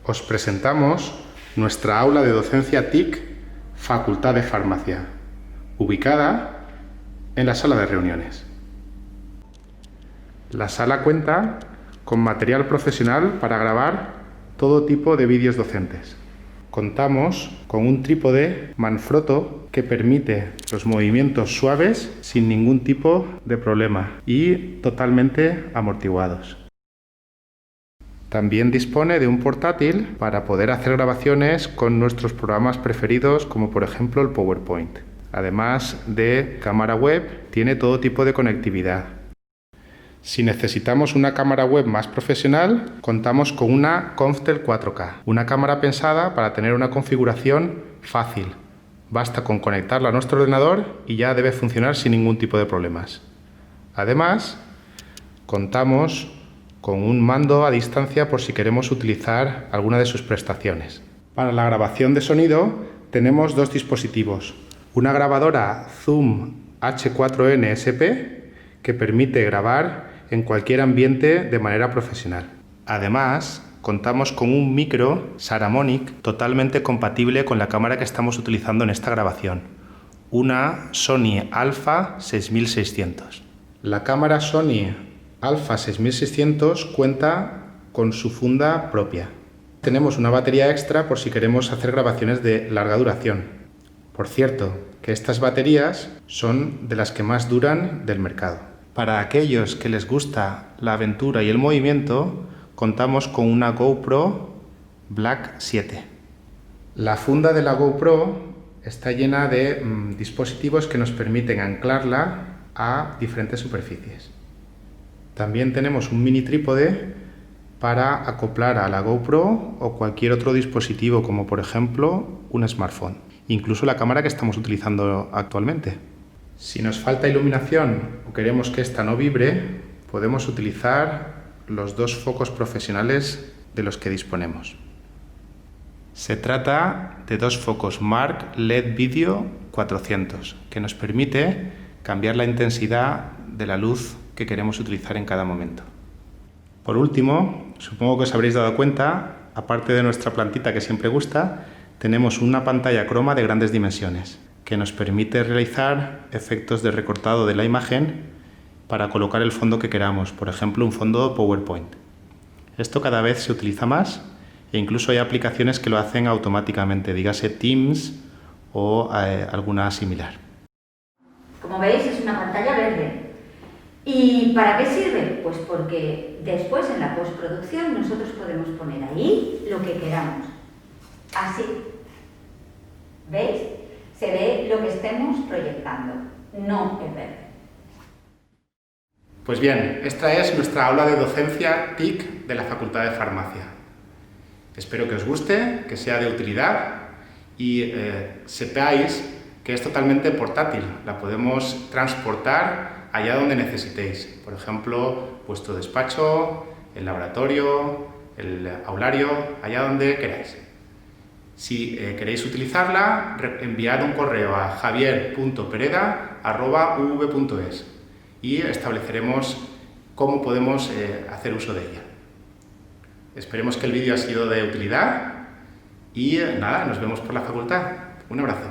Os presentamos nuestra aula de docencia TIC, Facultad de Farmacia, ubicada en la sala de reuniones. La sala cuenta con material profesional para grabar todo tipo de vídeos docentes. Contamos con un trípode Manfrotto que permite los movimientos suaves sin ningún tipo de problema y totalmente amortiguados. También dispone de un portátil para poder hacer grabaciones con nuestros programas preferidos, como por ejemplo el PowerPoint. Además de cámara web, tiene todo tipo de conectividad. Si necesitamos una cámara web más profesional, contamos con una Conftel 4K, una cámara pensada para tener una configuración fácil. Basta con conectarla a nuestro ordenador y ya debe funcionar sin ningún tipo de problemas. Además, contamos con un mando a distancia por si queremos utilizar alguna de sus prestaciones. Para la grabación de sonido tenemos dos dispositivos. Una grabadora Zoom H4n SP que permite grabar en cualquier ambiente de manera profesional. Además, contamos con un micro Saramonic totalmente compatible con la cámara que estamos utilizando en esta grabación, una Sony Alpha 6600. La cámara Sony Alpha 6600 cuenta con su funda propia. Tenemos una batería extra por si queremos hacer grabaciones de larga duración. Por cierto, que estas baterías son de las que más duran del mercado. Para aquellos que les gusta la aventura y el movimiento, contamos con una GoPro Black 7. La funda de la GoPro está llena de dispositivos que nos permiten anclarla a diferentes superficies. También tenemos un mini trípode para acoplar a la GoPro o cualquier otro dispositivo, como por ejemplo un smartphone, incluso la cámara que estamos utilizando actualmente. Si nos falta iluminación o queremos que esta no vibre, podemos utilizar los dos focos profesionales de los que disponemos. Se trata de dos focos Mark LED Video 400, que nos permite cambiar la intensidad de la luz que queremos utilizar en cada momento. Por último, supongo que os habréis dado cuenta, aparte de nuestra plantita que siempre gusta, tenemos una pantalla croma de grandes dimensiones, que nos permite realizar efectos de recortado de la imagen para colocar el fondo que queramos, por ejemplo un fondo PowerPoint. Esto cada vez se utiliza más e incluso hay aplicaciones que lo hacen automáticamente, dígase Teams o alguna similar. Como veis, es una pantalla verde. ¿Y para qué sirve? Pues porque después en la postproducción nosotros podemos poner ahí lo que queramos. Así. ¿Veis? Se ve lo que estemos proyectando, no el verde. Pues bien, esta es nuestra aula de docencia TIC de la Facultad de Farmacia. Espero que os guste, que sea de utilidad y sepáis que es totalmente portátil. La podemos transportar allá donde necesitéis. Por ejemplo, vuestro despacho, el laboratorio, el aulario, allá donde queráis. Si queréis utilizarla, enviad un correo a javier.pereda@uv.es y estableceremos cómo podemos hacer uso de ella. Esperemos que el vídeo haya sido de utilidad y nada, nos vemos por la facultad. Un abrazo.